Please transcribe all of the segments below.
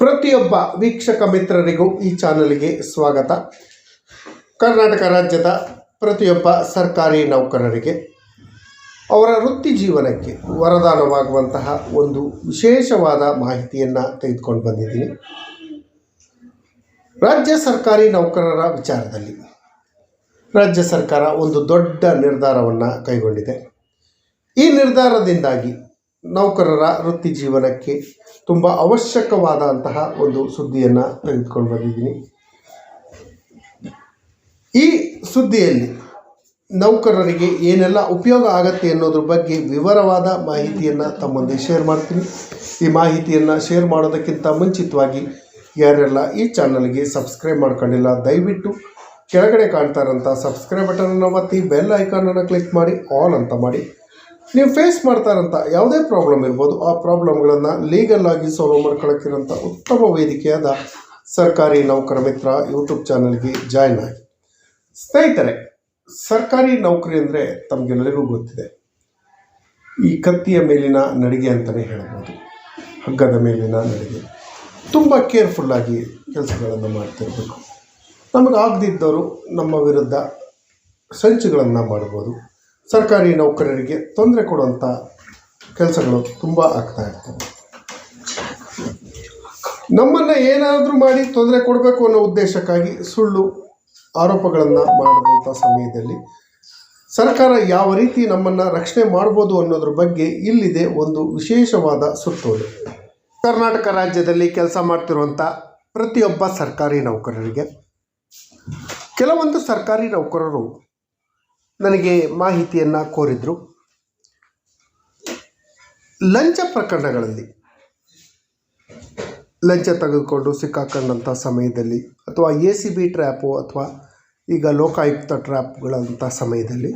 ಪ್ರತಿಯೊಬ್ಬ ವೀಕ್ಷಕ ಮಿತ್ರರಿಗೂ ಈ ಚಾನಲ್ಗೆ ಸ್ವಾಗತ. ಕರ್ನಾಟಕ ರಾಜ್ಯದ ಪ್ರತಿಯೊಬ್ಬ ಸರ್ಕಾರಿ ನೌಕರರಿಗೆ ಅವರ ವೃತ್ತಿ ಜೀವನಕ್ಕೆ ವರದಾನವಾಗುವಂತಹ ಒಂದು ವಿಶೇಷವಾದ ಮಾಹಿತಿಯನ್ನು ತೆಗೆದುಕೊಂಡು ಬಂದಿದ್ದೀನಿ. ರಾಜ್ಯ ಸರ್ಕಾರಿ ನೌಕರರ ವಿಚಾರದಲ್ಲಿ ರಾಜ್ಯ ಸರ್ಕಾರ ಒಂದು ದೊಡ್ಡ ನಿರ್ಧಾರವನ್ನು ಕೈಗೊಂಡಿದೆ. ಈ ನಿರ್ಧಾರದಿಂದಾಗಿ ನೌಕರರ ವೃತ್ತಿ ಜೀವನಕ್ಕೆ ತುಂಬ ಅವಶ್ಯಕವಾದಂತಹ ಒಂದು ಸುದ್ದಿಯನ್ನು ತೆಗೆದುಕೊಂಡು ಬಂದಿದ್ದೀನಿ. ಈ ಸುದ್ದಿಯಲ್ಲಿ ನೌಕರರಿಗೆ ಏನೆಲ್ಲ ಉಪಯೋಗ ಆಗತ್ತೆ ಅನ್ನೋದ್ರ ಬಗ್ಗೆ ವಿವರವಾದ ಮಾಹಿತಿಯನ್ನು ತಮ್ಮೊಂದಿಗೆ ಶೇರ್ ಮಾಡ್ತೀನಿ. ಈ ಮಾಹಿತಿಯನ್ನು ಶೇರ್ ಮಾಡೋದಕ್ಕಿಂತ ಮುಂಚಿತವಾಗಿ ಯಾರೆಲ್ಲ ಈ ಚಾನಲ್ಗೆ ಸಬ್ಸ್ಕ್ರೈಬ್ ಮಾಡ್ಕೊಂಡಿಲ್ಲ ದಯವಿಟ್ಟು ಕೆಳಗಡೆ ಕಾಣ್ತಾ ಇರೋಂಥ ಸಬ್ಸ್ಕ್ರೈಬ್ ಬಟನನ್ನು ಒತ್ತಿ ಬೆಲ್ ಐಕಾನನ್ನು ಕ್ಲಿಕ್ ಮಾಡಿ ಆಲ್ ಅಂತ ಮಾಡಿ. ನೀವು ಫೇಸ್ ಮಾಡ್ತಾ ಇರೋಂಥ ಯಾವುದೇ ಪ್ರಾಬ್ಲಮ್ ಇರ್ಬೋದು, ಆ ಪ್ರಾಬ್ಲಮ್ಗಳನ್ನು ಲೀಗಲ್ ಆಗಿ ಸಾಲ್ವ್ ಮಾಡ್ಕೊಳ್ಳೋಕ್ಕಿರೋಂಥ ಉತ್ತಮ ವೇದಿಕೆಯಾದ ಸರ್ಕಾರಿ ನೌಕರ ಮಿತ್ರ ಯೂಟ್ಯೂಬ್ ಚಾನಲ್ಗೆ ಜಾಯ್ನ್ ಆಗಿ. ಸ್ನೇಹಿತರೆ, ಸರ್ಕಾರಿ ನೌಕರಿ ಅಂದರೆ ತಮಗೆಲ್ಲರಿಗೂ ಗೊತ್ತಿದೆ, ಈ ಕತ್ತಿಯ ಮೇಲಿನ ನಡಿಗೆ ಅಂತಲೇ ಹೇಳ್ಬೋದು. ಹಗ್ಗದ ಮೇಲಿನ ನಡಿಗೆ. ತುಂಬ ಕೇರ್ಫುಲ್ಲಾಗಿ ಕೆಲಸಗಳನ್ನು ಮಾಡ್ತಿರಬೇಕು. ನಮಗಾಗದಿದ್ದವರು ನಮ್ಮ ವಿರುದ್ಧ ಸಂಚುಗಳನ್ನು ಮಾಡ್ಬೋದು. ಸರ್ಕಾರಿ ನೌಕರರಿಗೆ ತೊಂದರೆ ಕೊಡುವಂಥ ಕೆಲಸಗಳು ತುಂಬ ಆಗ್ತಾ ಇರ್ತವೆ. ನಮ್ಮನ್ನು ಏನಾದರೂ ಮಾಡಿ ತೊಂದರೆ ಕೊಡಬೇಕು ಅನ್ನೋ ಉದ್ದೇಶಕ್ಕಾಗಿ ಸುಳ್ಳು ಆರೋಪಗಳನ್ನು ಮಾಡಿದಂಥ ಸಮಯದಲ್ಲಿ ಸರ್ಕಾರ ಯಾವ ರೀತಿ ನಮ್ಮನ್ನು ರಕ್ಷಣೆ ಮಾಡ್ಬೋದು ಅನ್ನೋದ್ರ ಬಗ್ಗೆ ಇಲ್ಲಿದೆ ಒಂದು ವಿಶೇಷವಾದ ಸುತ್ತೋಲೆ. ಕರ್ನಾಟಕ ರಾಜ್ಯದಲ್ಲಿ ಕೆಲಸ ಮಾಡ್ತಿರುವಂಥ ಪ್ರತಿಯೊಬ್ಬ ಸರ್ಕಾರಿ ನೌಕರರಿಗೆ ಕೆಲವೊಂದು ಸರ್ಕಾರಿ ನೌಕರರು ನನಗೆ ಮಾಹಿತಿಯನ್ನು ಕೋರಿದರು. ಲಂಚ ಪ್ರಕರಣಗಳಲ್ಲಿ ಲಂಚ ತೆಗೆದುಕೊಂಡು ಸಿಕ್ಕಾಕೊಂಡಂಥ ಸಮಯದಲ್ಲಿ ಅಥವಾ ACB ಟ್ರ್ಯಾಪು ಅಥವಾ ಈಗ ಲೋಕಾಯುಕ್ತ ಟ್ರ್ಯಾಪ್ಗಳಂಥ ಸಮಯದಲ್ಲಿ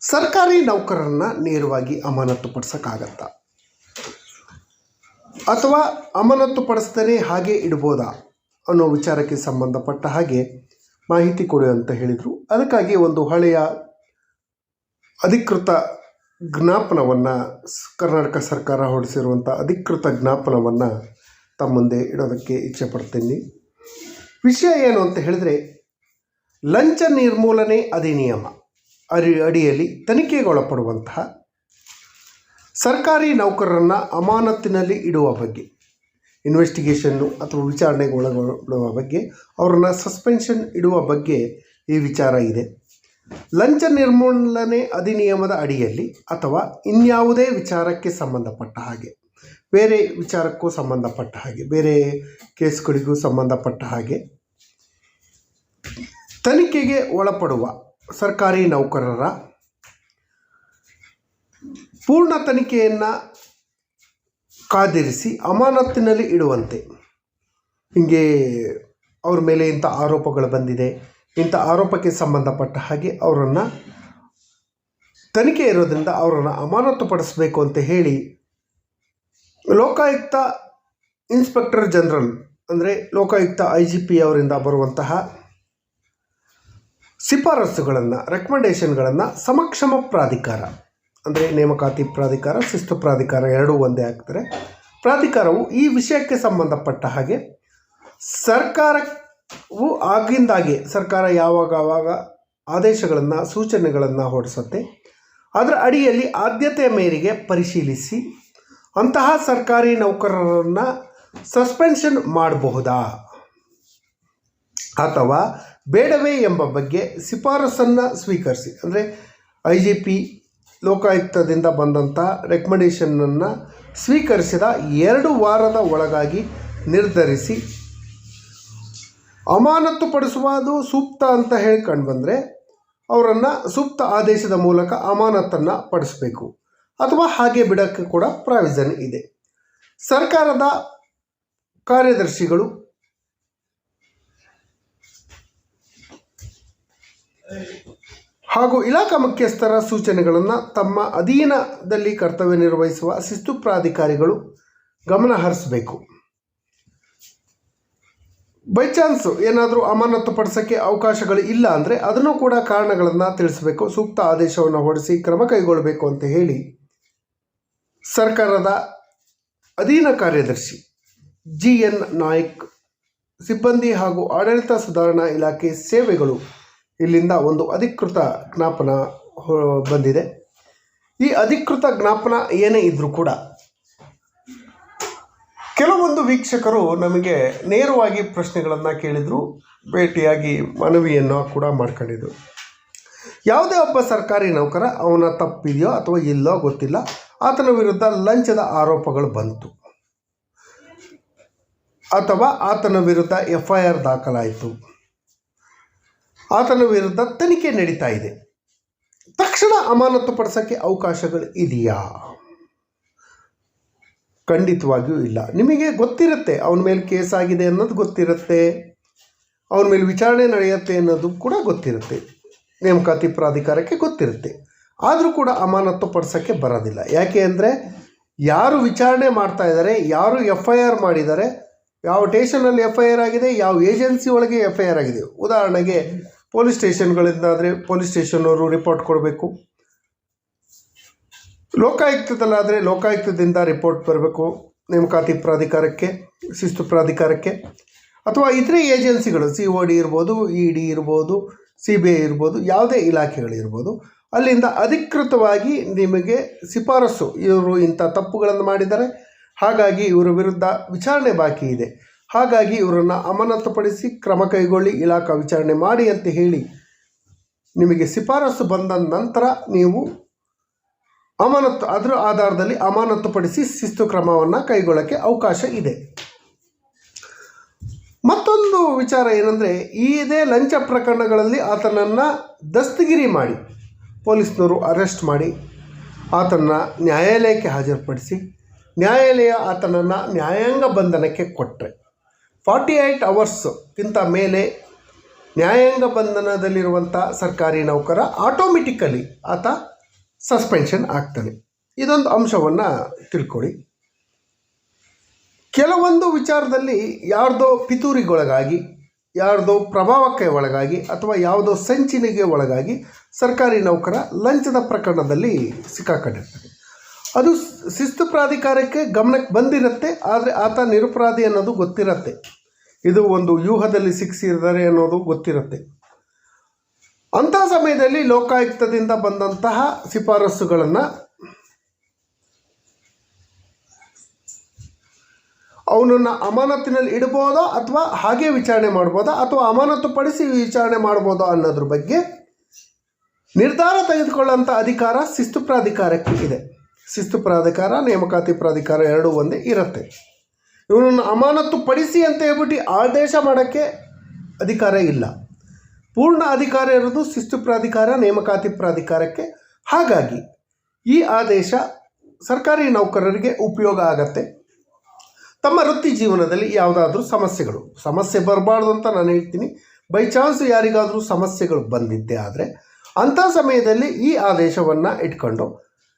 ಸರ್ಕಾರಿ ನೌಕರರನ್ನು ನೇರವಾಗಿ ಅಮಾನತುಪಡಿಸೋಕ್ಕಾಗತ್ತಾ ಅಥವಾ ಅಮಾನತುಪಡಿಸ್ದೇ ಹಾಗೆ ಇಡ್ಬೋದಾ ಅನ್ನೋ ವಿಚಾರಕ್ಕೆ ಸಂಬಂಧಪಟ್ಟ ಹಾಗೆ ಮಾಹಿತಿ ಕೊಡಿ ಅಂತ ಹೇಳಿದರು. ಅದಕ್ಕಾಗಿ ಒಂದು ಹಳೆಯ ಅಧಿಕೃತ ಜ್ಞಾಪನವನ್ನು ಕರ್ನಾಟಕ ಸರ್ಕಾರ ಹೊರಡಿಸಿರುವಂಥ ಅಧಿಕೃತ ಜ್ಞಾಪನವನ್ನು ತಮ್ಮ ಮುಂದೆ ಇಡೋದಕ್ಕೆ ಇಚ್ಛೆ ಪಡ್ತೀನಿ. ವಿಷಯ ಏನು ಅಂತ ಹೇಳಿದರೆ, ಲಂಚ ನಿರ್ಮೂಲನೆ ಅಧಿನಿಯಮ ಅಡಿಯಲ್ಲಿ ತನಿಖೆಗೊಳಪಡುವಂತಹ ಸರ್ಕಾರಿ ನೌಕರರನ್ನು ಅಮಾನತಿನಲ್ಲಿ ಇಡುವ ಬಗ್ಗೆ, ಇನ್ವೆಸ್ಟಿಗೇಷನ್ನು ಅಥವಾ ವಿಚಾರಣೆಗೆ ಒಳಗೊಳ್ಳುವ ಬಗ್ಗೆ, ಅವರನ್ನು ಸಸ್ಪೆನ್ಷನ್ ಇಡುವ ಬಗ್ಗೆ ಈ ವಿಚಾರ ಇದೆ. ಲಂಚ ನಿರ್ಮೂಲನೆ ಅಧಿನಿಯಮದ ಅಡಿಯಲ್ಲಿ ಅಥವಾ ಇನ್ಯಾವುದೇ ವಿಚಾರಕ್ಕೆ ಸಂಬಂಧಪಟ್ಟ ಹಾಗೆ, ಬೇರೆ ವಿಚಾರಕ್ಕೂ ಸಂಬಂಧಪಟ್ಟ ಹಾಗೆ, ಬೇರೆ ಕೇಸ್ಗಳಿಗೂ ಸಂಬಂಧಪಟ್ಟ ಹಾಗೆ ತನಿಖೆಗೆ ಒಳಪಡುವ ಸರ್ಕಾರಿ ನೌಕರರ ಪೂರ್ಣ ತನಿಖೆಯನ್ನು ಕಾದಿರಿಸಿ ಅಮಾನತಿನಲ್ಲಿ ಇಡುವಂತೆ, ಹೀಗೆ ಅವ್ರ ಮೇಲೆ ಇಂಥ ಆರೋಪಗಳು ಬಂದಿದೆ, ಇಂಥ ಆರೋಪಕ್ಕೆ ಸಂಬಂಧಪಟ್ಟ ಹಾಗೆ ಅವರನ್ನು ತನಿಖೆ ಇರೋದ್ರಿಂದ ಅವರನ್ನು ಅಮಾನತುಪಡಿಸಬೇಕು ಅಂತ ಹೇಳಿ ಲೋಕಾಯುಕ್ತ ಇನ್ಸ್ಪೆಕ್ಟರ್ ಜನರಲ್ ಅಂದರೆ ಲೋಕಾಯುಕ್ತ IGP ಅವರಿಂದ ಬರುವಂತಹ ಶಿಫಾರಸುಗಳನ್ನು, ರೆಕಮೆಂಡೇಷನ್ಗಳನ್ನು ಸಮಕ್ಷಮ ಪ್ರಾಧಿಕಾರ ಅಂದರೆ ನೇಮಕಾತಿ ಪ್ರಾಧಿಕಾರ, ಶಿಸ್ತು ಪ್ರಾಧಿಕಾರ ಎರಡೂ ಒಂದೇ ಆಗ್ತಾರೆ. ಪ್ರಾಧಿಕಾರವು ಈ ವಿಷಯಕ್ಕೆ ಸಂಬಂಧಪಟ್ಟ ಹಾಗೆ ಸರ್ಕಾರವು ಆಗಿಂದಾಗೆ ಸರ್ಕಾರ ಯಾವಾಗ ಆದೇಶಗಳನ್ನು, ಸೂಚನೆಗಳನ್ನು ಹೊರಡಿಸುತ್ತೆ. ಅದರ ಅಡಿಯಲ್ಲಿ ಆದ್ಯತೆಯ ಮೇರೆಗೆ ಪರಿಶೀಲಿಸಿ ಅಂತಹ ಸರ್ಕಾರಿ ನೌಕರರನ್ನು ಸಸ್ಪೆನ್ಷನ್ ಮಾಡಬಹುದಾ ಅಥವಾ ಬೇಡವೇ ಎಂಬ ಬಗ್ಗೆ ಶಿಫಾರಸನ್ನು ಸ್ವೀಕರಿಸಿ, ಅಂದರೆ IGP ಲೋಕಾಯುಕ್ತದಿಂದ ಬಂದಂಥ ರೆಕಮೆಂಡೇಷನನ್ನು ಸ್ವೀಕರಿಸಿದ 2 ವಾರದ ಒಳಗಾಗಿ ನಿರ್ಧರಿಸಿ ಅಮಾನತುಪಡಿಸುವುದು ಸೂಕ್ತ ಅಂತ ಹೇಳಿ ಕಂಡುಬಂದರೆ ಅವರನ್ನು ಸೂಕ್ತ ಆದೇಶದ ಮೂಲಕ ಅಮಾನತನ್ನು ಪಡಿಸಬೇಕು ಅಥವಾ ಹಾಗೆ ಬಿಡೋಕ್ಕೆ ಕೂಡ ಪ್ರಾವಿಷನ್ ಇದೆ. ಸರ್ಕಾರದ ಕಾರ್ಯದರ್ಶಿಗಳು ಹಾಗೂ ಇಲಾಖಾ ಮುಖ್ಯಸ್ಥರ ಸೂಚನೆಗಳನ್ನು ತಮ್ಮ ಅಧೀನದಲ್ಲಿ ಕರ್ತವ್ಯ ನಿರ್ವಹಿಸುವ ಶಿಸ್ತು ಪ್ರಾಧಿಕಾರಿಗಳು ಗಮನ ಹರಿಸಬೇಕು. ಬೈ ಚಾನ್ಸ್ ಏನಾದರೂ ಅಮಾನತುಪಡಿಸೋಕ್ಕೆ ಅವಕಾಶಗಳು ಇಲ್ಲ ಅಂದರೆ ಅದನ್ನು ಕೂಡ ಕಾರಣಗಳನ್ನು ತಿಳಿಸಬೇಕು, ಸೂಕ್ತ ಆದೇಶವನ್ನು ಹೊರಡಿಸಿ ಕ್ರಮ ಕೈಗೊಳ್ಳಬೇಕು ಅಂತ ಹೇಳಿ ಸರ್ಕಾರದ ಅಧೀನ ಕಾರ್ಯದರ್ಶಿ GN ನಾಯ್ಕ್, ಸಿಬ್ಬಂದಿ ಹಾಗೂ ಆಡಳಿತ ಸುಧಾರಣಾ ಇಲಾಖೆ ಸೇವೆಗಳು. ಇಲ್ಲಿಂದ ಒಂದು ಅಧಿಕೃತ ಜ್ಞಾಪನ ಬಂದಿದೆ. ಈ ಅಧಿಕೃತ ಜ್ಞಾಪನ ಏನೇ ಇದ್ದರೂ ಕೂಡ ಕೆಲವೊಂದು ವೀಕ್ಷಕರು ನಮಗೆ ನೇರವಾಗಿ ಪ್ರಶ್ನೆಗಳನ್ನು ಕೇಳಿದರು, ಭೇಟಿಯಾಗಿ ಮನವಿಯನ್ನು ಕೂಡ ಮಾಡ್ಕೊಂಡಿದ್ರು. ಯಾವುದೇ ಒಬ್ಬ ಸರ್ಕಾರಿ ನೌಕರ ಅವನ ತಪ್ಪಿದೆಯೋ ಅಥವಾ ಇಲ್ಲೋ ಗೊತ್ತಿಲ್ಲ, ಆತನ ವಿರುದ್ಧ ಲಂಚದ ಆರೋಪಗಳು ಬಂತು ಅಥವಾ ಆತನ ವಿರುದ್ಧ FIR ದಾಖಲಾಯಿತು, ಆತನ ವಿರುದ್ಧ ತನಿಖೆ ನಡೀತಾ ಇದೆ. ತಕ್ಷಣ ಅಮಾನತು ಪಡಿಸೋಕ್ಕೆ ಅವಕಾಶಗಳು ಇದೆಯಾ? ಖಂಡಿತವಾಗಿಯೂ ಇಲ್ಲ. ನಿಮಗೆ ಗೊತ್ತಿರುತ್ತೆ ಅವನ ಮೇಲೆ ಕೇಸ್ ಆಗಿದೆ ಅನ್ನೋದು ಗೊತ್ತಿರುತ್ತೆ, ಅವನ ಮೇಲೆ ವಿಚಾರಣೆ ನಡೆಯುತ್ತೆ ಅನ್ನೋದು ಕೂಡ ಗೊತ್ತಿರುತ್ತೆ, ನೇಮಕಾತಿ ಪ್ರಾಧಿಕಾರಕ್ಕೆ ಗೊತ್ತಿರುತ್ತೆ. ಆದರೂ ಕೂಡ ಅಮಾನತು ಪಡಿಸೋಕ್ಕೆ ಬರೋದಿಲ್ಲ. ಯಾಕೆ ಅಂದರೆ ಯಾರು ವಿಚಾರಣೆ ಮಾಡ್ತಾ ಇದ್ದಾರೆ, ಯಾರು FIR ಮಾಡಿದ್ದಾರೆ, ಯಾವ ಸ್ಟೇಷನಲ್ಲಿ FIR ಆಗಿದೆ, ಯಾವ ಏಜೆನ್ಸಿ ಒಳಗೆ FIR ಆಗಿದೆ. ಉದಾಹರಣೆಗೆ ಪೊಲೀಸ್ ಸ್ಟೇಷನ್ಗಳಿಂದಾದರೆ ಪೊಲೀಸ್ ಸ್ಟೇಷನ್ನವರು ರಿಪೋರ್ಟ್ ಕೊಡಬೇಕು, ಲೋಕಾಯುಕ್ತದಲ್ಲಾದರೆ ಲೋಕಾಯುಕ್ತದಿಂದ ರಿಪೋರ್ಟ್ ಬರಬೇಕು ನೇಮಕಾತಿ ಪ್ರಾಧಿಕಾರಕ್ಕೆ, ಶಿಸ್ತು ಪ್ರಾಧಿಕಾರಕ್ಕೆ, ಅಥವಾ ಇತರೆ ಏಜೆನ್ಸಿಗಳು COD ಇರ್ಬೋದು, ED ಇರ್ಬೋದು, CBI ಇರ್ಬೋದು, ಯಾವುದೇ ಇಲಾಖೆಗಳಿರ್ಬೋದು, ಅಲ್ಲಿಂದ ಅಧಿಕೃತವಾಗಿ ನಿಮಗೆ ಶಿಫಾರಸು, ಇವರು ಇಂಥ ತಪ್ಪುಗಳನ್ನು ಮಾಡಿದ್ದಾರೆ, ಹಾಗಾಗಿ ಇವರ ವಿರುದ್ಧ ವಿಚಾರಣೆ ಬಾಕಿ ಇದೆ, ಹಾಗಾಗಿ ಇವರನ್ನು ಅಮಾನತುಪಡಿಸಿ ಕ್ರಮ ಕೈಗೊಳ್ಳಿ, ಇಲಾಖಾ ವಿಚಾರಣೆ ಮಾಡಿ ಅಂತ ಹೇಳಿ ನಿಮಗೆ ಶಿಫಾರಸು ಬಂದ ನಂತರ ನೀವು ಅದರ ಆಧಾರದಲ್ಲಿ ಅಮಾನತುಪಡಿಸಿ ಶಿಸ್ತು ಕ್ರಮವನ್ನು ಕೈಗೊಳ್ಳೋಕ್ಕೆ ಅವಕಾಶ ಇದೆ. ಮತ್ತೊಂದು ವಿಚಾರ ಏನಂದರೆ, ಇದೇ ಲಂಚ ಪ್ರಕರಣಗಳಲ್ಲಿ ಆತನನ್ನು ದಸ್ತಗಿರಿ ಮಾಡಿ ಪೊಲೀಸ್ನವರು ಅರೆಸ್ಟ್ ಮಾಡಿ ಆತನ ನ್ಯಾಯಾಲಯಕ್ಕೆ ಹಾಜರುಪಡಿಸಿ ನ್ಯಾಯಾಲಯ ಆತನನ್ನು ನ್ಯಾಯಾಂಗ ಬಂಧನಕ್ಕೆ ಕೊಟ್ಟರೆ 48 ಅವರ್ಸ್ಗಿಂತ ಮೇಲೆ ನ್ಯಾಯಾಂಗ ಬಂಧನದಲ್ಲಿರುವಂಥ ಸರ್ಕಾರಿ ನೌಕರ ಆಟೋಮೆಟಿಕಲಿ ಆತ ಸಸ್ಪೆನ್ಷನ್ ಆಗ್ತಾನೆ. ಇದೊಂದು ಅಂಶವನ್ನು ತಿಳ್ಕೊಳ್ಳಿ. ಕೆಲವೊಂದು ವಿಚಾರದಲ್ಲಿ ಯಾರ್ದೋ ಪಿತೂರಿಗೊಳಗಾಗಿ, ಯಾರ್ದೋ ಪ್ರಭಾವಕ್ಕೆ ಒಳಗಾಗಿ, ಅಥವಾ ಯಾವುದೋ ಸಂಚಿನಿಗೆ ಒಳಗಾಗಿ ಸರ್ಕಾರಿ ನೌಕರ ಲಂಚದ ಪ್ರಕರಣದಲ್ಲಿ ಸಿಕ್ಕಾಕೊಂಡಿರ್ತಾನೆ. ಅದು ಶಿಸ್ತು ಪ್ರಾಧಿಕಾರಕ್ಕೆ ಗಮನಕ್ಕೆ ಬಂದಿರುತ್ತೆ, ಆದರೆ ಆತ ನಿರಪರಾಧಿ ಅನ್ನೋದು ಗೊತ್ತಿರುತ್ತೆ, ಇದು ಒಂದು ವ್ಯೂಹದಲ್ಲಿ ಸಿಕ್ಕಿಸಿದ್ದಾರೆ ಅನ್ನೋದು ಗೊತ್ತಿರುತ್ತೆ. ಅಂಥ ಸಮಯದಲ್ಲಿ ಲೋಕಾಯುಕ್ತದಿಂದ ಬಂದಂತಹ ಶಿಫಾರಸುಗಳನ್ನು ಅವನನ್ನು ಅಮಾನತಿನಲ್ಲಿ ಇಡ್ಬೋದೋ ಅಥವಾ ಹಾಗೆ ವಿಚಾರಣೆ ಮಾಡ್ಬೋದಾ ಅಥವಾ ಅಮಾನತು ಪಡಿಸಿ ವಿಚಾರಣೆ ಮಾಡ್ಬೋದೋ ಅನ್ನೋದ್ರ ಬಗ್ಗೆ ನಿರ್ಧಾರ ತೆಗೆದುಕೊಳ್ಳುವಂಥ ಅಧಿಕಾರ ಶಿಸ್ತು ಪ್ರಾಧಿಕಾರಕ್ಕೆ ಇದೆ. ಶಿಸ್ತು ಪ್ರಾಧಿಕಾರ, ನೇಮಕಾತಿ ಪ್ರಾಧಿಕಾರ ಎರಡೂ ಒಂದೇ ಇರುತ್ತೆ. ಇವನನ್ನು ಅಮಾನತು ಪಡಿಸಿ ಅಂತ ಹೇಳ್ಬಿಟ್ಟು ಆದೇಶ ಮಾಡೋಕ್ಕೆ ಅಧಿಕಾರ ಇಲ್ಲ. ಪೂರ್ಣ ಅಧಿಕಾರ ಇರೋದು ಶಿಸ್ತು ಪ್ರಾಧಿಕಾರ, ನೇಮಕಾತಿ ಪ್ರಾಧಿಕಾರಕ್ಕೆ. ಹಾಗಾಗಿ ಈ ಆದೇಶ ಸರ್ಕಾರಿ ನೌಕರರಿಗೆ ಉಪಯೋಗ ಆಗತ್ತೆ. ತಮ್ಮ ವೃತ್ತಿ ಜೀವನದಲ್ಲಿ ಯಾವುದಾದ್ರೂ ಸಮಸ್ಯೆ ಬರಬಾರ್ದು ಅಂತ ನಾನು ಹೇಳ್ತೀನಿ. ಬೈ ಚಾನ್ಸ್ ಯಾರಿಗಾದರೂ ಸಮಸ್ಯೆಗಳು ಬಂದಿದ್ದೇ ಆದರೆ ಅಂಥ ಸಮಯದಲ್ಲಿ ಈ ಆದೇಶವನ್ನು ಇಟ್ಕೊಂಡು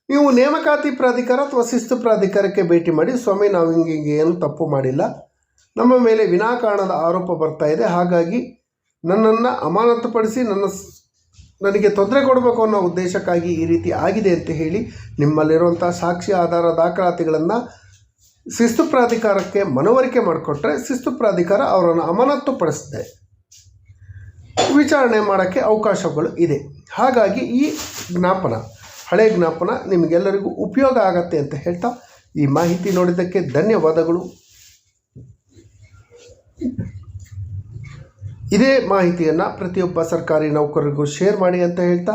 ನೀವು ನೇಮಕಾತಿ ಪ್ರಾಧಿಕಾರ ಅಥವಾ ಶಿಸ್ತು ಪ್ರಾಧಿಕಾರಕ್ಕೆ ಭೇಟಿ ಮಾಡಿ, ಸ್ವಾಮಿ ನಾವು ಹಿಂಗೆ ಏನು ತಪ್ಪು ಮಾಡಿಲ್ಲ, ನಮ್ಮ ಮೇಲೆ ವಿನಾಕಾರಣದ ಆರೋಪ ಬರ್ತಾ ಇದೆ, ಹಾಗಾಗಿ ನನ್ನನ್ನು ಅಮಾನತುಪಡಿಸಿ ನನಗೆ ತೊಂದರೆ ಕೊಡಬೇಕು ಅನ್ನೋ ಉದ್ದೇಶಕ್ಕಾಗಿ ಈ ರೀತಿ ಆಗಿದೆ ಅಂತ ಹೇಳಿ ನಿಮ್ಮಲ್ಲಿರುವಂಥ ಸಾಕ್ಷಿ ಆಧಾರ ದಾಖಲಾತಿಗಳನ್ನು ಶಿಸ್ತು ಪ್ರಾಧಿಕಾರಕ್ಕೆ ಮನವರಿಕೆ ಮಾಡಿಕೊಟ್ರೆ ಶಿಸ್ತು ಪ್ರಾಧಿಕಾರ ಅವರನ್ನು ಅಮಾನತುಪಡಿಸಿದೆ ವಿಚಾರಣೆ ಮಾಡೋಕ್ಕೆ ಅವಕಾಶಗಳು ಇದೆ. ಹಾಗಾಗಿ ಈ ಜ್ಞಾಪನ, ಹಳೆ ಜ್ಞಾಪನ ನಿಮಗೆಲ್ಲರಿಗೂ ಉಪಯೋಗ ಆಗತ್ತೆ ಅಂತ ಹೇಳ್ತಾ ಈ ಮಾಹಿತಿ ನೋಡಿದ್ದಕ್ಕೆ ಧನ್ಯವಾದಗಳು. ಇದೇ ಮಾಹಿತಿಯನ್ನು ಪ್ರತಿಯೊಬ್ಬ ಸರ್ಕಾರಿ ನೌಕರರಿಗೂ ಶೇರ್ ಮಾಡಿ ಅಂತ ಹೇಳ್ತಾ